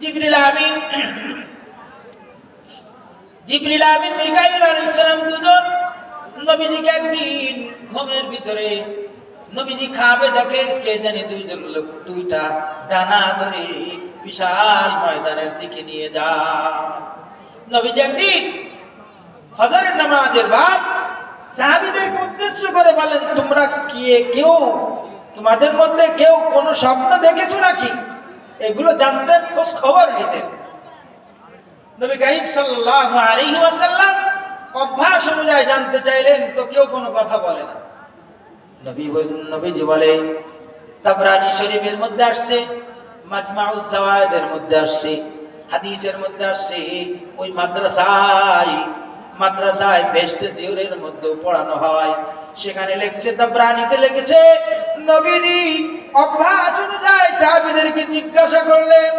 জিবরিল আমিন মিকাইল আলাইহিস সালাম দুজন নবীজিকে একদিন ঘুমের ভিতরে নবীজি খাবে দেখে কে জানি দুইজন লোক দুইটা ডানা ধরে বিশাল ময়দানের দিকে নিয়ে যায়। নবীজি একদিন ফজরের নামাজের বাদ সাহাবীদেরকে উদ্দেশ্য করে বলেন, তোমরা কেউ তোমাদের মধ্যে কেউ কোনো স্বপ্ন দেখেছো নাকি? এগুলো জানতেন, খোঁজ খবর নিতেন। নবী করিম সাল্লাল্লাহু আলাইহি ওয়াসাল্লাম অভ্যাস অনুযায়ী জানতে চাইলেন তো কেউ কোনো কথা বলে না। নবীজি বলে, তাবরানী শরীফের মধ্যে আসছে, মাজমাউজ জাওয়ায়েদের মধ্যে আসছে, হাদিসের মধ্যে আসছে, ওই মাদ্রাসায় বেহেশতের জিওরের মধ্যে পড়ানো হয়। সেখানে লিখছে, তাবরানীতে লিখেছে, নবীজি অভ্যাস অনুযায়ী সাহাবীদেরকে জিজ্ঞাসা করলেন,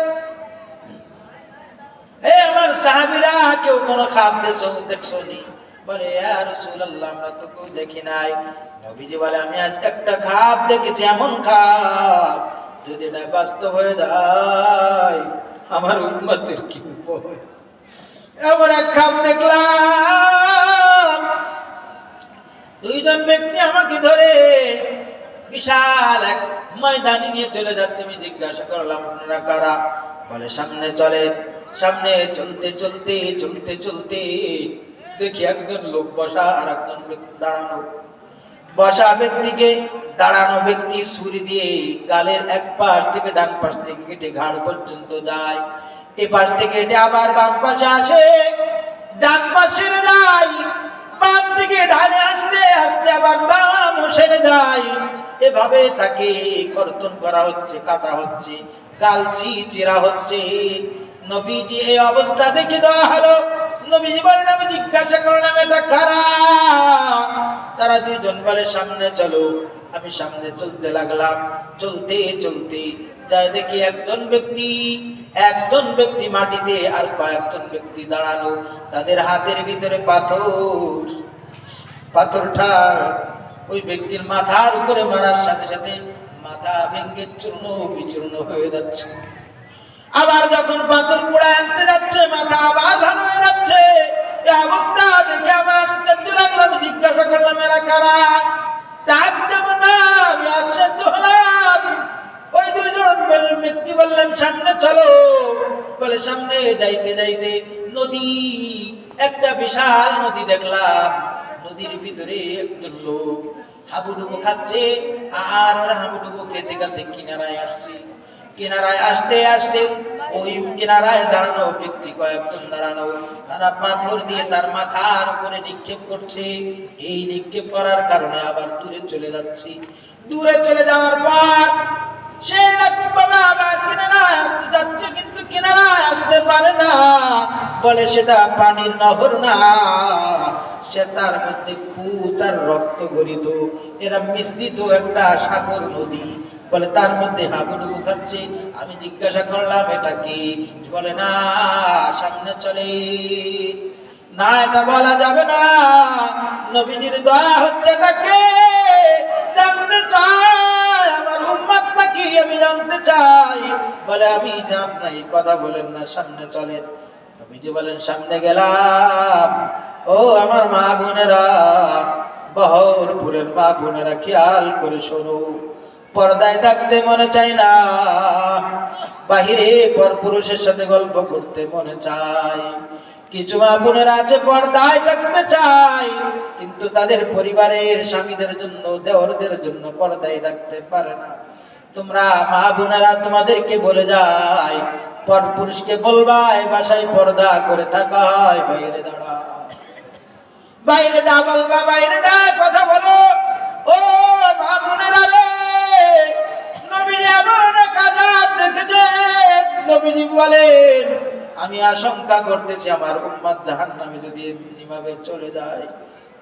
হে আমার সাহাবীরা, কেউ কোনো খাব দেখছো নি? বলে, ইয়া রাসূলুল্লাহ, আমরা তো কেউ দেখি নাই। নবীজি বলে, আমি আজ একটা খাব দেখেছি, এমন খাব যদি না বাস্তব হয়ে যায় আমার উম্মতের কি উপায়। এমন এক খাব দেখলাম, দুইজন ব্যক্তি আমাকে ধরে বিশাল এক ময়দানে নিয়ে চলে যাচ্ছে। আমি জিজ্ঞাসা করলাম, আপনারা কারা? বলে, সামনে চলেন। সামনে চলতে চলতে চলতে চলতে দেখি একজন লোক বসা আর একজন ব্যক্তি দাঁড়ানো। বসা ব্যক্তিকে দাঁড়ানো ব্যক্তি ছুরি দিয়ে গালের এক পাশ থেকে ডান পাশ থেকে কেটে ঘাড় পর্যন্ত যায়, এ পাশ থেকে কেটে আবার বাম পাশে আসে, ডান পাশে যায়, বাম থেকে ডানে আসতে আসতে আবার বাম সেরে যায়। এভাবে তাকে কর্তন করা হচ্ছে, কাটা হচ্ছে, গালছি চেরা হচ্ছে। নবীজি এই অবস্থা দেখে দেওয়া হলো। নবীজি বলেন, আমি জিজ্ঞাসা করলাম, এটা কারা? তারা দুইজন বলে, সামনে চলো। আমি সামনে চলতে লাগলাম। চলতে চলতে যাই দেখি একজন ব্যক্তি মাটিতে আর কয়েকজন ব্যক্তি দাঁড়ানো। তাদের হাতের ভিতরে পাথরটা ওই ব্যক্তির মাথার উপরে মারার সাথে সাথে মাথা ভেঙে চূর্ণ বিচূর্ণ হয়ে যাচ্ছে। আবার যখন পাথর কুড়া আনতে যাচ্ছে, মাথা আবার ভালো হয়ে যাচ্ছে। এই অবস্থা দেখে আমার আশ্চর্য লাগলো। আমি জিজ্ঞাসা করলাম, এরা কারা? তার যেমন না, আমি আশ্চর্য হলাম। ওই দুজন ব্যক্তি বললেন, সামনে চলো। বলে, সামনে যাইতে যাইতে নদী, একটা বিশাল নদী দেখলাম। নদীর ভিতরে একজন লোক হাবুডুবু খাচ্ছে, আর ওরা হাবুডুবু খেতে খেতে কিনারায় আসছে। কিনারায় আসতে আসতে ওই কিনারায় দাঁড়ানো ব্যক্তি কয়েকজন দাঁড়ানো, তারা পাথর দিয়ে তার মাথার উপরে নিক্ষেপ করছে। এই নিক্ষেপ করার কারণে আবার দূরে চলে যাচ্ছে। দূরে চলে যাওয়ার পর সে আবার কিনারায় আসতে যাচ্ছে, কিন্তু কিনারায় আসতে পারে না। বলে, সেটা পানির নহর না, সে তার মধ্যে পুঁজ আর রক্ত গড়িত, এরা মিশ্রিত একটা সাগর নদী। বলে, তার মধ্যে হাবুডুবু খাচ্ছে। আমি জিজ্ঞাসা করলাম, এটা কি? বলে, না, সামনে চলে। না, এটা বলা যাবে না। নবীজির দোয়া হচ্ছে, এটাকে জানতে চাই, আমার উম্মত নাকি, আমি জানতে চাই। বলে, আমি জান নাই, কথা বলেন না, সামনে চলেন। নবীজি বলেন, সামনে গেলাম। ও আমার মা বোনেরা, বহরপুরের মা বোনেরা, খেয়াল করে শোনো। পর্দায় থাকতে মনে চায় না, বাহিরে পরপুরুষের সাথে গল্প করতে মনে চায়। কিছু মা বোনেরা আছে পর্দায় থাকতে চায়, কিন্তু তাদের পরিবারের স্বামীদের জন্য, দেওরদের জন্য পর্দায় থাকতে পারে না। তোমরা মা বোনেরা, তোমাদেরকে বলে যায়, পরপুরুষকে বলবা বাসায় পর্দা করে থাকা হয়, বাইরে দাঁড়া, বাইরে যা বলবা, বাইরে যা কথা বলো। ও মা বোনেরা রে, নবীজি এমন এক আযাব দেখেছেন। নবীজি বলেন, আমি আশঙ্কা করতেছি আমার উম্মত জাহান্নামে যদি এমনিভাবে চলে যায়,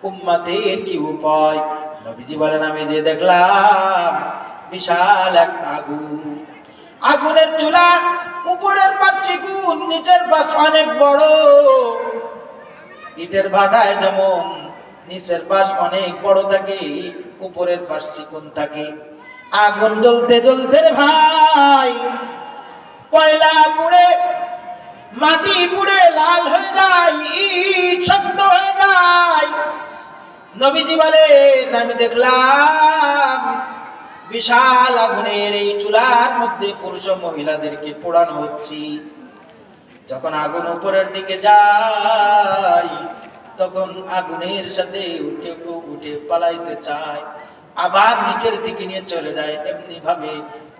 উম্মতের কি উপায়? নবীজি বলেন, আমি যে দেখলাম বিশাল এক আগুন, আগুনের চুলা, উপরের পাশ চিকুন, নিচের পাশ অনেক বড়। ইটের ভাটায় যেমন নিচের পাশ অনেক বড় থাকে, উপরের পাশ চিকুন থাকে। আগুন জ্বলতে জ্বলতে রে ভাই, কয়লা পুড়ে মাটি পুড়ে লাল হয়ে যায়, ইট শক্ত হয়ে যায়। নবীজি বলেন আমি দেখলাম বিশাল আগুনের এই চুলার মধ্যে পুরুষ ও মহিলাদেরকে পোড়ানো হচ্ছে। যখন আগুন উপরের দিকে যায় তখন আগুনের সাথে কেউ কেউ উঠে পালাইতে চায়, আবার নিচের দিকে নিয়ে চলে যায়। এমনি ভাবে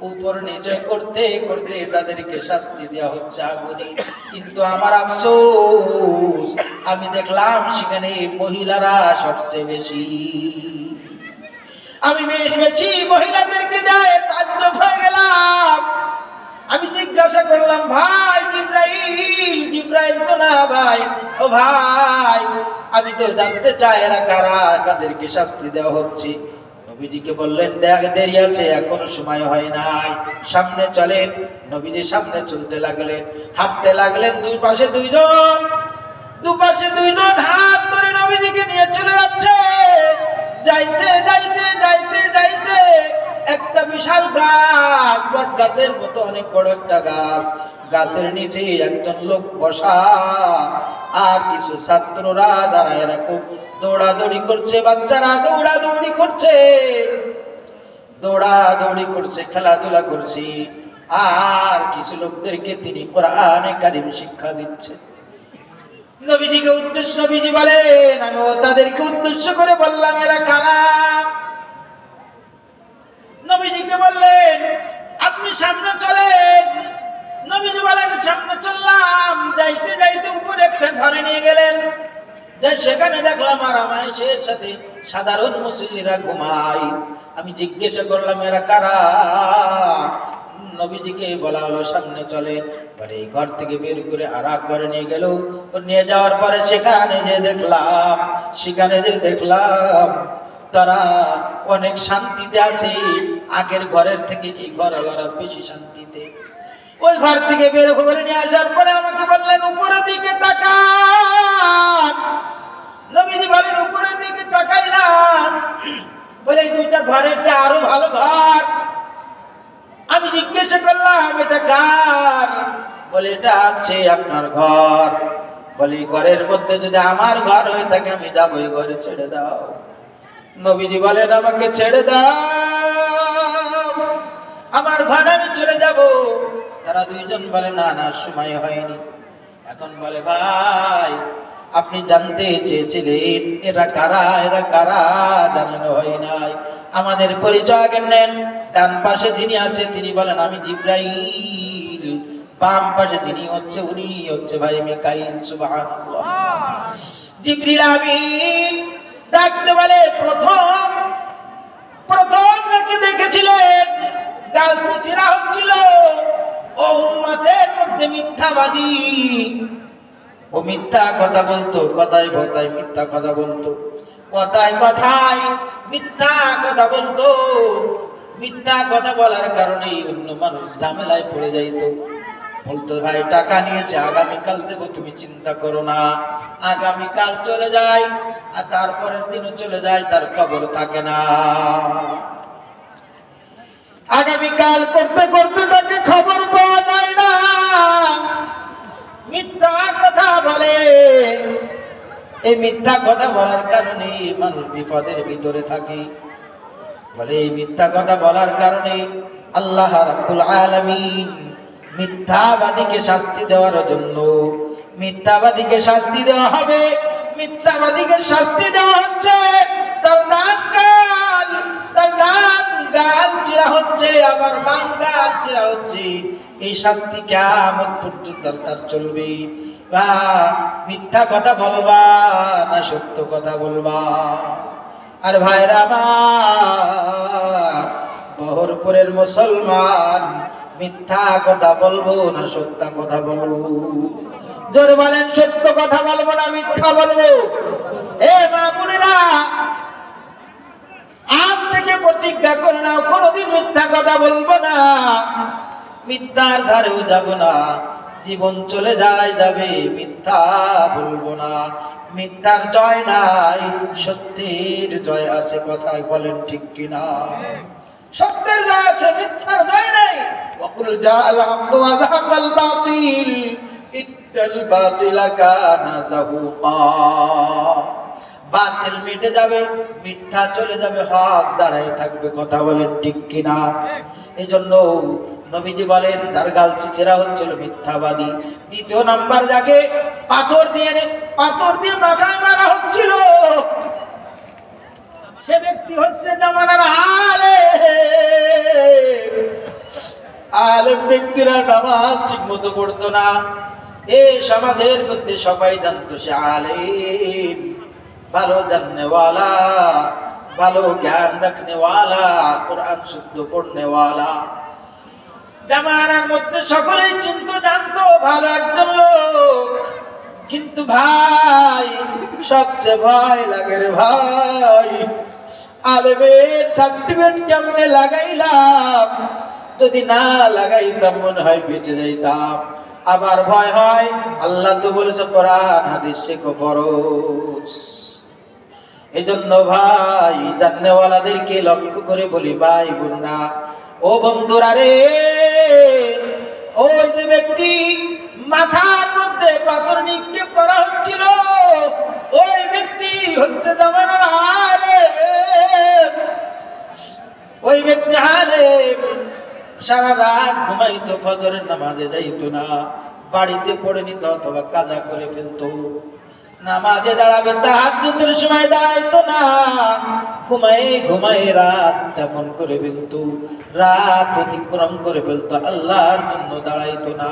উপর নিচে করতে করতে তাদেরকে শাস্তি দেওয়া হচ্ছে আগুনে। কিন্তু আমার আফসোস, আমি দেখলাম সেখানে মহিলারা সবচেয়ে বেশি। আমি বেশি মহিলাদেরকে দেয় তাজ্জব হয়ে গেলাম। আমি জিজ্ঞাসা করলাম, ভাই জিব্রাইল? জিব্রাইল তো না ভাই। ও ভাই, আমি তো জানতে চাই এরা কারা, কাদেরকে শাস্তি দেওয়া হচ্ছে। নবীজিকে বললেন দেরি আছে, এখনো সময় হয় নাই, সামনে চলেন। নবীজি সামনে চলতে লাগলেন, হাঁটতে লাগলেন। দুই পাশে দুইজন হাত ধরে নবীজিকে নিয়ে চলে যাচ্ছে। যাইতে যাইতে যাইতে যাইতে একটা বিশাল গাছ, বট গাছের মতো অনেক বড় একটা গাছ, গাছের নিচে একজন লোক বসা, আর কিছু ছাত্ররা দাঁড়ায় এরকম দৌড়াদৌড়ি করছে। বাচ্চারা দৌড়াদৌড়ি করছে, খেলাধুলা করছে। আর কিছু লোকদেরকে তিনি কোরআনে কারীম শিক্ষা দিচ্ছে। নবীজি বলেন আমি তাদেরকে উদ্দেশ্য করে বললাম এরা কারা? নবীজিকে বললেন আপনি সামনে চলেন। নবীজি বলেন সামনে চললাম। যাইতে যাইতে উপরে একটা ঘরে নিয়ে গেলেন, যে সেখানে দেখলাম আরামায়েশের সাথে সাধারণ মুসল্লিরা ঘুমায়। আমি জিজ্ঞাসা করলাম এরা কারা? নবীজিকে বলা হলো সামনে চলেন। পরে এই ঘর থেকে বের করে আর এক ঘরে নিয়ে গেল। নিয়ে যাওয়ার পরে সেখানে যে দেখলাম তারা অনেক শান্তিতে আছে। আগের ঘরের থেকে এই ঘরওয়ালারা বেশি শান্তিতে। ওই ঘর থেকে বের করে নিয়ে আসার পরে আমাকে বললেন উপরের দিকে তাকান। নবীজি বলেন উপরের দিকে তাকাইলাম। বলে এই দুইটা ঘরের চেয়ে আরো ভালো ঘর। আমি জিজ্ঞাসা করলাম এটা কার? বলে এটা আছে আপনার ঘর। বলে ঘরের মধ্যে যদি আমার ঘর হয়ে থাকে আমি যাবো, এই ঘরে ছেড়ে দাও। নবীজি বলেন আমাকে ছেড়ে দাও, আমার ঘরে আমি চলে যাব। তারা দুইজন বলে না না, সময় হয়নি। এখন বলে ভাই আপনি জানতে চেয়েছিলেন এরা কারা, জানানো হয় নাই। আমাদের পরিচয় আগে নেন। ডান পাশে যিনি আছে তিনি বলেন আমি জিব্রাইল। বাম পাশে যিনি হচ্ছে উনি হচ্ছে ভাই মিকাইল। সুবহানাল্লাহ। জিবরিল আমিন ডাকতে বলে প্রথম নাকি দেখেছিলেন গাল ছিঁড়া হচ্ছিল। ও উম্মতের মধ্যে মিথ্যাবাদী, ও মিথ্যা কথা বলতো, কথায় মিথ্যা কথা বলতো, কথায় মিথ্যা কথা বলতো। মিথ্যা কথা বলার কারণে অন্য মানুষ ঝামেলায় পড়ে যাইতো। বলতো ভাই টাকা নিয়েছে, আগামীকাল দেবো, তুমি চিন্তা করো না। আগামীকাল চলে যায় আর তারপরের দিনও চলে যায়, তার খবর থাকে না। আগামীকাল করতে করতে তাকে খবর পাওয়া যায় না। মিথ্যা কথা বলে। এই মিথ্যা কথা বলার কারণে মানুষ বিপদের ভিতরে থাকে। বলে এই মিথ্যা কথা বলার কারণে আল্লাহ রাব্বুল আলামিন মিথ্যাবাদীকে শাস্তি দেওয়ার জন্য, মিথ্যাবাদীকে শাস্তি দেওয়া হবে। মিথ্যাবাদীকে শাস্তি দেওয়া হচ্ছে তার ডান গাল চিরা হচ্ছে, আবার বাম গাল চিরা হচ্ছে। এই শাস্তি কিয়ামত পর্যন্ত তার চলবে। বা মিথ্যা কথা বলবা না সত্য কথা বলবা? আর ভাইরা আমার, বহরপুরের মুসলমান, মিথ্যা কথা বলবো না সত্য কথা বলবো? জোরে বলেন সত্য কথা বলবো না মিথ্যা বলবো? এ মা বোনেরা, আজ থেকে প্রতিজ্ঞা করে নাও কোনোদিন মিথ্যা কথা বলবো না, মিথ্যার ধারেও যাব না। জীবন চলে যাবে, মিথ্যা বলবো না। মিথ্যার জয় নাই, সত্যের জয় আছে। কথা বলেন ঠিক কিনা? সত্যের জয় আছে, মিথ্যার জয় নাই। ওয়াকুল জাআল হাক্কু ওয়া যাহাকাল বাতিল ইন্নাল বাতিলা কানা যাহুকা। বাতিল মিটে যাবে, মিথ্যা চলে যাবে, হক দাঁড়ায় থাকবে। কথা বলেন ঠিক কিনা? এজন্য নবীজি বলেন তার গাল চিচেরা হচ্ছিল মিথ্যাবাদী। দ্বিতীয় নাম্বার যাকে পাথর দিয়ে মাথায় মারা হচ্ছিল সে ব্যক্তি হচ্ছে জামানার আলেম ব্যক্তিরা নামাজ ঠিক মতো পড়তো না। এই সমাজের মধ্যে সবাই জানতো সে আলেম, ভালো জাননেওয়ালা, ভালো জ্ঞান রাখনেওয়ালা, কোরআন শুদ্ধ পড়নেওয়ালা। জামানার মধ্যে সকলেই চিন্ত জানতো ভালো একজন লোক। কিন্তু ভাই সবচেয়ে ভয় লাগে রে ভাই, আলেমের সার্টিফিকেট কেমনে লাগাইলাম, যদি না লাগাইতাম মনে হয় বেঁচে যাইতাম। আবার ভয় হয়, আল্লাহ তো বলেছে কোরআন হাদিস শেখো ফরজ। এজন্য ভাই জাননেওয়ালাদেরকে লক্ষ্য করে বলি, ভাই বোনরা, ও বন্ধুরা রে, ওই যে ব্যক্তি মাথার মধ্যে পাথর নিক্ষেপ করা হচ্ছিল ওই ব্যক্তি হচ্ছে জামানার আলেম। ওই ব্যক্তি আলেম, সারা রাত ঘুমাইতো, ফজরের নামাজে যাইতো না, বাড়িতে পড়ে নিত অথবা কাজা করে ফেলতো। নামাজে দাঁড়াবে তাহাজ্জুদের সময় দাঁড়াইতো না, ঘুমায়ে রাত যাপন করে ফেলতো, রাত অতিক্রম করে ফেলতো, আল্লাহর জন্য দাঁড়াইতো না।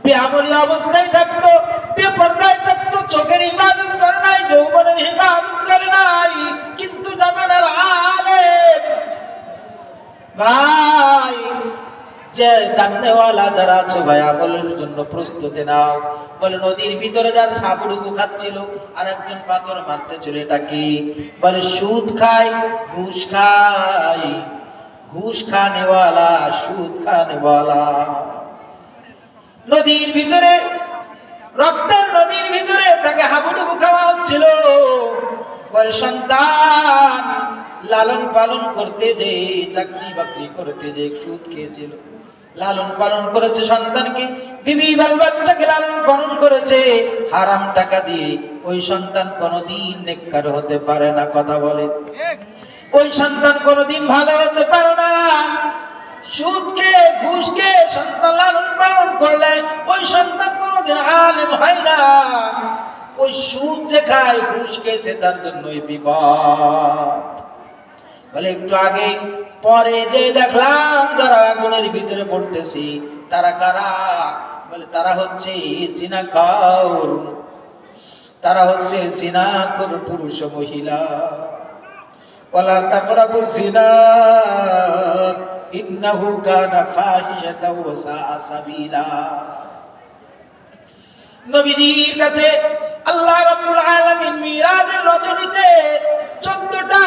বেআমলি অবস্থায় থাকতো, বেপরদায় থাকতো, চোখের ইবাদত করে নাই, যৌবনের ইবাদত করে নাই, কিন্তু জামানার আলেম। ভাই যে জাননেওয়ালা যারা আছো ভাই, আমলের জন্য প্রস্তুতি নাও। বলে নদীর ভিতরে যার সাবুডুবু খাচ্ছিল আর একজন পাথর মারতেছিল, এটা কি? বলে সুদ খায়, ঘুষ খায়, ঘুষ খানেওয়ালা, সুদ খানেওয়ালা। নদীর ভিতরে, রক্তের নদীর ভিতরে তাকে হাবুডুবু খাওয়া হচ্ছিল। বলে সন্তান লালন পালন করতে যে, চাকরি বাকরি করতে যে সুদ খেয়েছিল, লালন পালন করেছে সন্তানকে, বিবি বাল বাচ্চাকে লালন পালন করেছে হারাম টাকা দিয়ে, ওই সন্তান কোনোদিন নেককার হতে পারে না। কথা বলে, ওই সন্তান কোনোদিন ভালো হতে পারে না। সুদকে ঘুষকে সন্তান লালন পালন করলে ওই সন্তান কোনোদিন আলেম হয় না। ওই সুদ যে খায়, ঘুষ খেয়েছে, তার জন্যই বিপদ। বলে একটু আগে পরে যে দেখলাম যারা আগুনের ভিতরে পড়তেছি, তারা কারা? বলে তারা হচ্ছে জিনাখোর, তারা হচ্ছে জিনাখোর পুরুষ ও মহিলা। ওয়ালা তাকরাবুজ জিনা ইন্নাহু কানা ফাহিশাতাও ওয়া সাআ সাবিলা। নবীজির কাছে আল্লাহ রাব্বুল আলামিন মিরাজের রজনীতে 14টা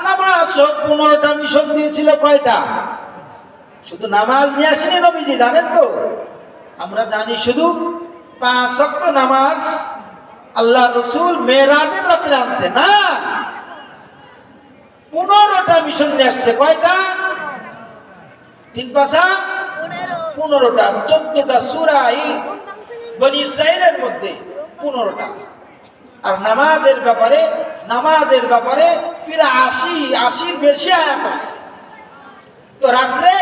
নামাজ ও 15টা মিশন দিয়েছিল। কয়টা? শুধু নামাজ নিয়ে আসেনি নবীজি, জানেন তো? আমরা জানি শুধু 5 ওয়াক্ত নামাজ আল্লাহ রাসূল মেরাজের রাতে আনছে না, 15টা মিশন নিয়ে আসছে। কয়টা? 3 পাঁচা 15টা, 14টা সূরা বনি ইসরাঈলের মধ্যে 15টা। আর নামাজের ব্যাপারে প্রায় 80 বেশি আয়াত আছে। তো রাত্রে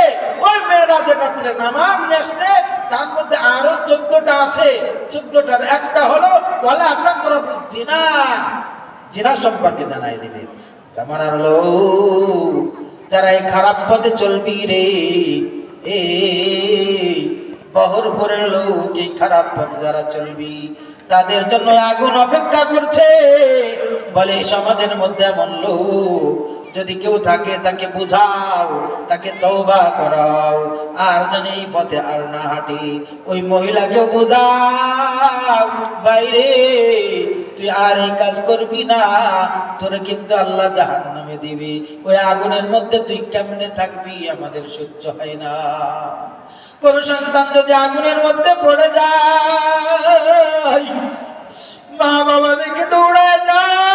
ওই মেরাজের রাত্রে নামাজ নিয়ে আসছে, তার মধ্যে আরো 14টা আছে। 14টার একটা হলো ওয়ালা তাকরাবুজ জিনা, জিনা সম্পর্কে জানাই দিবে। জামানার লোক যারা এই খারাপ পথে চলবি রে, এই বহরপুরের লোক এই খারাপ পথে যারা চলবি, তাদের জন্য আগুন অপেক্ষা করছে। বলে সমাজের মধ্যে এমন লোক যদি কেউ থাকে, তাকে বুঝাও, তাকে তওবা করাও, আর যেন এই পথে আর না হাঁটে। ওই মহিলাকেও বুঝাও, বাইরে তুই আর এই কাজ করবি না, তোরে কিন্তু আল্লাহ জাহান্নামে দিবে। ওই আগুনের মধ্যে তুই কেমনে থাকবি, আমাদের সহ্য হয় না। কোন সন্তান যদি আগুনের মধ্যে পড়ে যায়, মা বাবা দেখে দৌড়ায় যায়,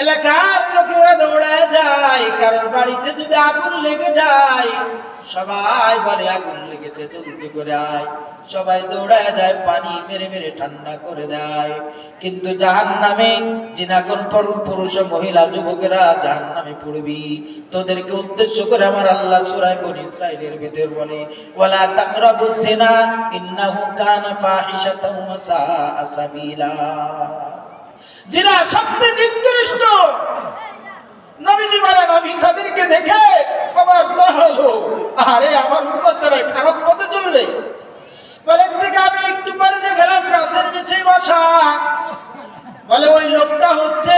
এলাকার লোকেরা দৌড়ায় যায়। কারণ বাড়িতে যদি আগুন লেগে যায়, সবাই বলে আগুন লেগেছে, জলদি করে আয়। সবাই দৌড়ায় যায়, পানি মেরে মেরে ঠান্ডা করে দেয়। কিন্তু জাহান্নামে জিনাকর পুরুষ মহিলা যুবকেরা জাহান্নামে পড়বি। তোদেরকে উদ্দেশ্য করে আমার আল্লাহ সূরা বনী ইসরাঈলের ভিতর বলে, ওয়ালা তাকরাবুজ জিনা ইন্নাহু কানা ফাহিশাতাও ওয়া সাআ সাবিলা। জিনা সবচেয়ে নিকৃষ্ট। নবীজি বলেন, আমি তাদেরকে দেখে আমার দোয়া হলো, আরে আমার উম্মতরা খারাপ পথে চলবে। বলেন থেকে আমি একটু পরে দেখলাম গাছের নিচে বসা। বলে ওই লোকটা হচ্ছে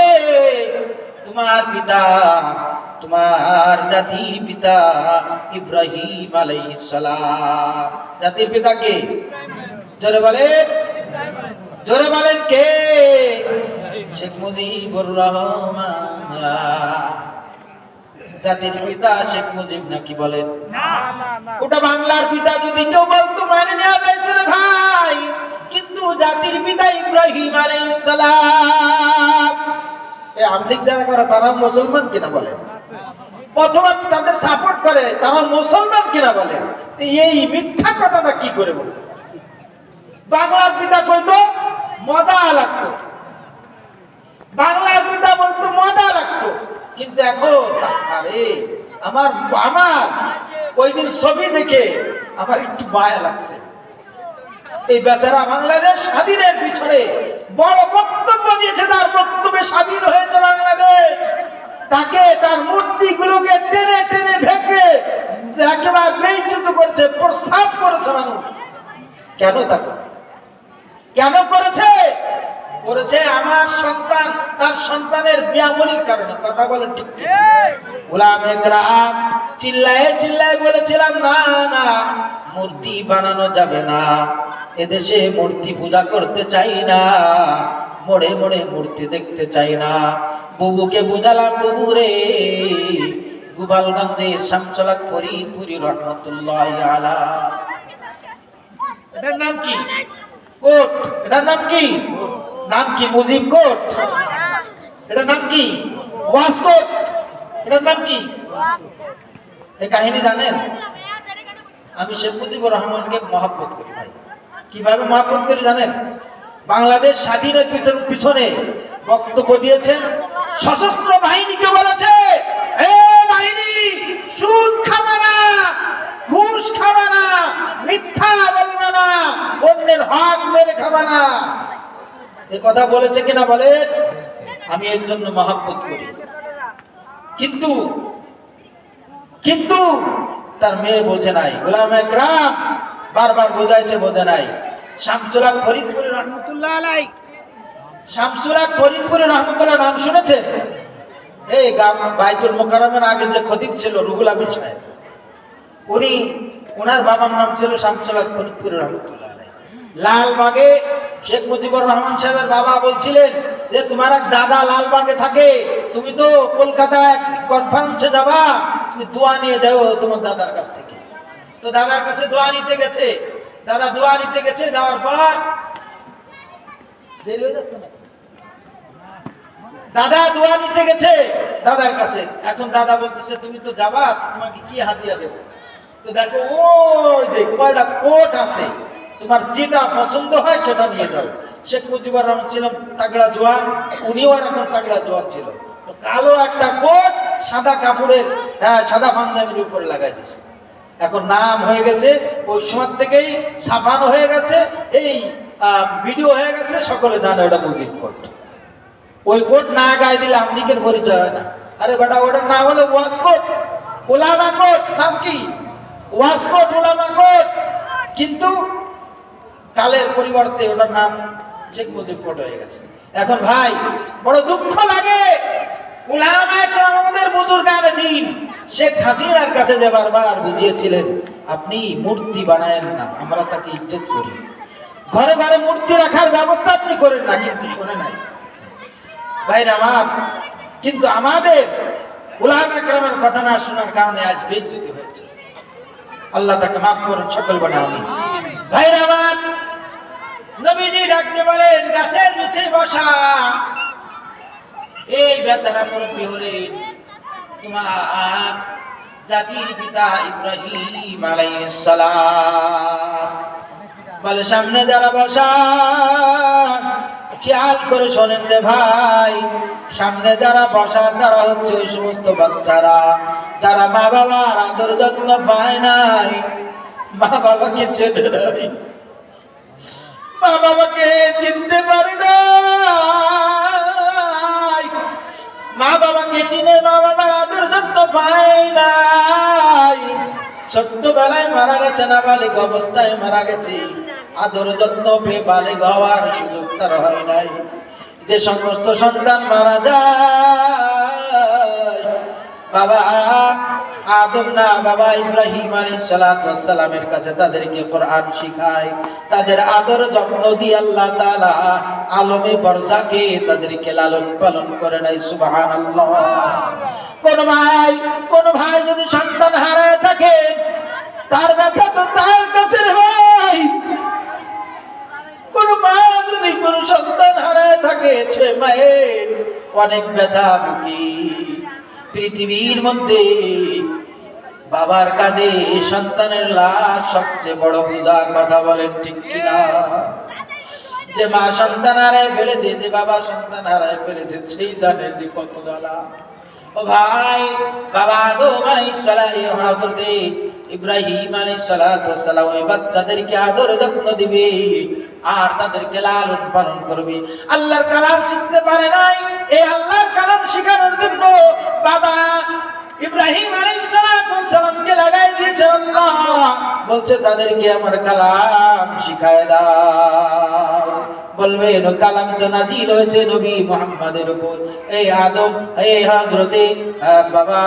তোমার পিতা, তোমার জাতির পিতা ইব্রাহিম আলাইহিস সালাম। জাতির পিতা কে? জোরে বলেন, জোরে বলেন কে? শেখ মুজিবুর রহমান। জাতির পিতা শেখ মুজিব নাকি বলেন? ওটা বাংলার পিতা যদি কেউ বলতো মানে নেওয়া যাইতো রে ভাই, কিন্তু জাতির পিতা ইব্রাহিম আলাইহিস সালাম। এই আমলিক যারা করে তারা মুসলমান কিনা বলেন? অথবা তাদের সাপোর্ট করে তারা মুসলমান কিনা বলেন? এই মিথ্যা কথাটা কি করে বলতো? বাংলার পিতা কইতো মজা লাগতো, বাংলার পিতা বলতো মজা লাগতো। কিন্তু এখন আরে আমার ওই দিন ছবি দেখে আমার একটু মায়া লাগছে। এই বেচারা বাংলাদেশ স্বাধীনের পিছনে বড় বক্তব্য দিয়েছে, তার বক্তব্যে স্বাধীন হয়েছে বাংলাদেশ। তাকে তার মূর্তিগুলোকে টেনে টেনে ভেঙে একেবারে বেইজ্জত করেছে, প্রস্তাব করেছে মানুষ। কেন তাকে কেন করেছে? করেছে আমার সন্তান তার সন্তানের বিয়ামলির কারণে। কথা বলেন ঠিক ঠিক? ওলামা একরাম চিল্লায়ে চিল্লায়ে বলেছিলাম, না না, মূর্তি বানানো যাবে না, এদেশে মূর্তি পূজা করতে চাই না, মোড়ে মোড়ে মূর্তি দেখতে চাই না। বুবুকে বুঝালাম, বুবু রে, গোপালগঞ্জের শামসুলাক ফরিদপুরি রহমতুল্লাহ আলাইহি, এটার নাম কি? কোট। এটার নাম কি? নাম কি? মুজিব কোট। এটার নাম কি? ওয়াসকোট। এটার নাম কি? এই কাহিনী জানেন? আমি শেখ মুজিবুর রহমানকে মহব্বত করি ভাই। কিভাবে মহব্বত করি জানেন? বাংলাদেশ স্বাধীনের পিছনে বক্তব্য দিয়েছেন, সশস্ত্র বাহিনীকে বলেছে, এ বাহিনী, সুদ খাবে না, ঘুষ খাবে না, মিথ্যা বলবে না, অন্যের হক মেরে খাবে না। এ কথা বলেছে কিনা বলেন? আমি এর জন্য মহব্বত করি। কিন্তু কিন্তু তার মেয়ে বোঝে নাই। ওলামা একরাম বারবার বোঝাইছে, বোঝে নাই। শামসুলাক ফরিদপুরি রহমতুল্লাহ আলাইহি, শামসুলাক ফরিদপুরি রহমতুল্লাহ নাম শুনেছেন? এই বাইতুল মোকাররমের আগে যে খতিব ছিল রুহুল আমিন সাহেব, ওনার বাবার নাম ছিল শামসুলাক ফরিদপুরি রহমতুল্লাহ আলাইহি। লালবাগে শেখ মুজিবুর রহমান সাহেবের বাবা বলছিলেন যে তোমার এক দাদা লালবাগে থাকে, তুমি তো কলকাতায় কনফারেন্সে যাবা, তুমি দোয়া নিয়ে যাও তোমার দাদার কাছ থেকে। তো দাদার কাছে দোয়া নিতে গেছে, দাদা দোয়া নিতে গেছে, যাওয়ার পর দেরি হয়ে যাচ্ছে না, দাদা দোয়া নিতে গেছে দাদার কাছে। এখন দাদা বলতেছে তুমি তো যাবা, তোমাকে কি হাদিয়া দেব? তো দেখো ওই যে কয়টা কোট আছে, তোমার যেটা পছন্দ হয় সেটা নিয়ে যাও। শেখ মুজিবুর রহমান ছিলেন তাগড়া জওয়ান, উনিও এরকম তাগড়া জওয়ান ছিল। তো কালো একটা কোট সাদা কাপড়ের, সাদা পাঞ্জাবির উপরে লাগাই দিছে। এখন নাম হয়ে গেছে, ওই সময় থেকেই ছাপানো হয়ে গেছে, এই ভিডিও হয়ে গেছে, সকলে জানে ওটা মুজিব কোট। ওই কোট না গায়ে দিলে আমলিকের পরিচয় হয় না। আরে বেটা, ওটার নাম হলো ওয়াসকোট, ওলামা কোট। নাম কি? ওয়াসকোট, ওলামা কোট। কিন্তু কালের পরিবর্তে ওটার নাম শেখ মুজিব কোট হয়ে গেছে। এখন ভাই বড় দুঃখ লাগে, উলামা একরাম আমাদের বুজুর্গানে দ্বীন শেখ হাসিনার কাছে যে বারবার বুঝিয়েছিলেন, আপনি মূর্তি বানায়েন না, আমরা তাকে ইজ্জত করি, ঘরে ঘরে মূর্তি রাখার ব্যবস্থা আপনি করেন না, কিন্তু শোনে নাই ভাইরা আমার। কিন্তু আমাদের উলামা একরামের কথা না শোনার কারণে আজ বেইজ্জতি হয়েছে। আল্লাহ তাকে মাফ করুন, সকল বলে আমিন। ভাইরা আমার, নবীজি ডাকতে বলেন গাছের নিচে বসা। এই বেচারা মুরব্বী হলেন, তোমার জাতির পিতা ইব্রাহিম আলাইহিস সালাম। বলে সামনে যারা বসা, খেয়াল করে শোনেন রে ভাই, সামনে যারা বসা তারা হচ্ছে ওই সমস্ত বাচ্চারা যারা মা বাবার আদর যত্ন পায় নাই, মা বাবাকে চেনে নাই, মা বাবাকে চিনতে পারে নাই, মা বাবাকে চিনে মা বাবার আদর যত্ন পায় নাই, ছোট্টবেলায় মারা গেছে, নাবালিগ অবস্থায় মারা গেছে, আদর যত্ন পেয়ে বালিগ হওয়ার সুযোগ তার হয় নাই। যে সমস্ত সন্তান মারা যায়, বাবা আদম না, বাবা ইব্রাহিম আলাইহিস সালামের কাছে তাদেরকে কোরআন শিখায়, তাদের আদর যত্ন দিয়ে আল্লাহ তাআলা আলমে বরজাকে তাদেরকে লালন পালন করে নাই। সুবহানাল্লাহ। কোন ভাই যদি সন্তান হারায় থাকে, তার ব্যথা তো তার কাছে ভাই। কোন মা যদি কোন সন্তান হারায় থাকে, সে মায়ের অনেক ব্যথা ভুগি। পৃথিবীর মধ্যে বাবার কাঁধে সন্তানের লাশ সবচেয়ে বড় বোঝা, কথা বলেন ঠিক কিনা? যে মা সন্তান হারায় ফেলেছে, যে বাবা সন্তান হারায় ফেলেছে, সেই জানে যে কত জ্বালা। ও ভাই, বাবা আদম আলাইহিস সালাম, হযরত ইব্রাহিম আলাইহিস সালাম ওই বাচ্চাদেরকে আদর যত্ন দিবে আর তাদেরকে লালন পালন করবে। আল্লাহর কালাম শিখতে পারে নাই, এই আল্লাহর কালাম শেখানোর জন্য বাবা ইব্রাহিম আলাইহিস সালামকে লাগাই দিয়েছে আল্লাহ। বলছে তাদেরকে আমার কালাম শিখায় দাও। বলবেন কালাম তো নাজিল হয়েছে নবী মুহাম্মাদের উপর, এই আদম এই হযরতে বাবা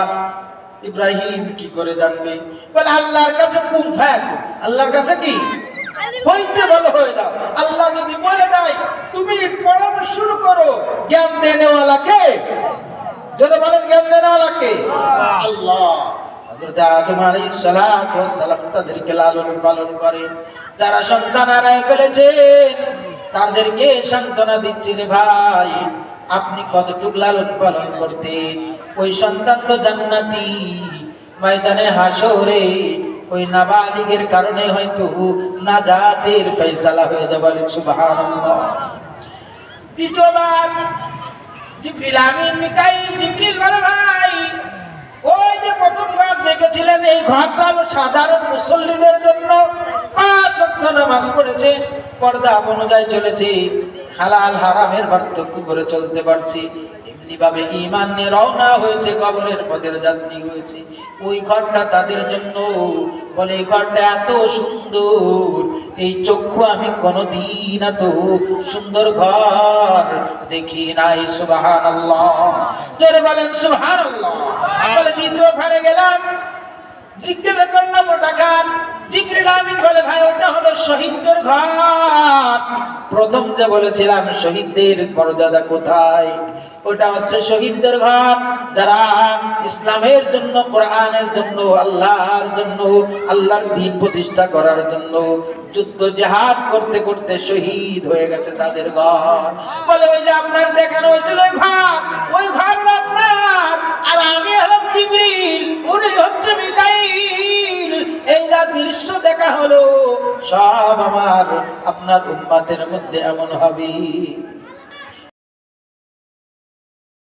ইব্রাহিম কি করে জানবে? বলে আল্লাহর কাছে কুন ফায়াকুন, আল্লাহর কাছে কি হইতে বলো হয়ে যাও। আল্লাহ যদি বলে দেয় তুমি পড়ানো শুরু করো, জ্ঞান দেনেওয়ালা কে? যারা বলেন জ্ঞান দেনেওয়ালা কে? আল্লাহ। হযরত আদম আলাইহিস সালাম তাদেরকে লালন পালন করে। যারা সন্তান হারায় ফেলেছেন তাদেরকে সান্ত্বনা দিচ্ছি রে ভাই, আপনি কতটুকু লালন পালন করতেন? ওই সন্তান তো জান্নাতি, ময়দানে হাসরে ওই নাবালিগের কারণে হয়তো নাজাতের ফয়সালা হয়ে যাবে। সুবহানাল্লাহ। দ্বিতীয়বার জিবরিল আমিন মিকাইল জিবরিল বলে ভাই, ওই যে প্রথমবার দেখেছিলেন এই ঘরটা সাধারণ মুসল্লিদের জন্য, 5 ওয়াক্ত নামাজ পড়েছে, পর্দা অনুযায়ী চলেছে, হালাল হারামের পার্থক্য করে চলতে পারছি, এমনিভাবে ঈমান নিয়ে রওনা হয়েছে, কবরের পথের যাত্রী হয়েছে, ওই ঘরটা তাদের জন্য। বলে এই ঘরটা এত সুন্দর, এই চক্ষু আমি কোনদিন এত সুন্দর ঘর দেখি নাই। সুবহানাল্লাহ। জোরে বলেন সুবহানাল্লাহ। বলে দ্বিতীয় ঘরে গেলাম, জিজ্ঞাসা করলাম ওটা কার? জিবরিল আমিন বলে ভাই ওটা হলো শহীদদের ঘর। প্রথম যে বলেছিলাম শহীদদের মর্যাদা কোথায়, ওটা হচ্ছে শহীদদের ঘর, যারা ইসলামের জন্য, কোরআনের জন্য, আল্লাহর জন্য, আল্লাহর দ্বীন প্রতিষ্ঠা করার জন্য যুদ্ধ জিহাদ করতে করতে শহীদ হয়ে গেছে, তাদের ঘর। বলে ওই যে আপনার দেখানো হয়েছিল ঘর, ওই ঘর আপনার, আর আমি হলাম জিবরিল, উনি হচ্ছে মিকাইল। এই যা দৃশ্য দেখা হলো সব আমার আপনার উম্মতের মধ্যে এমন হবে।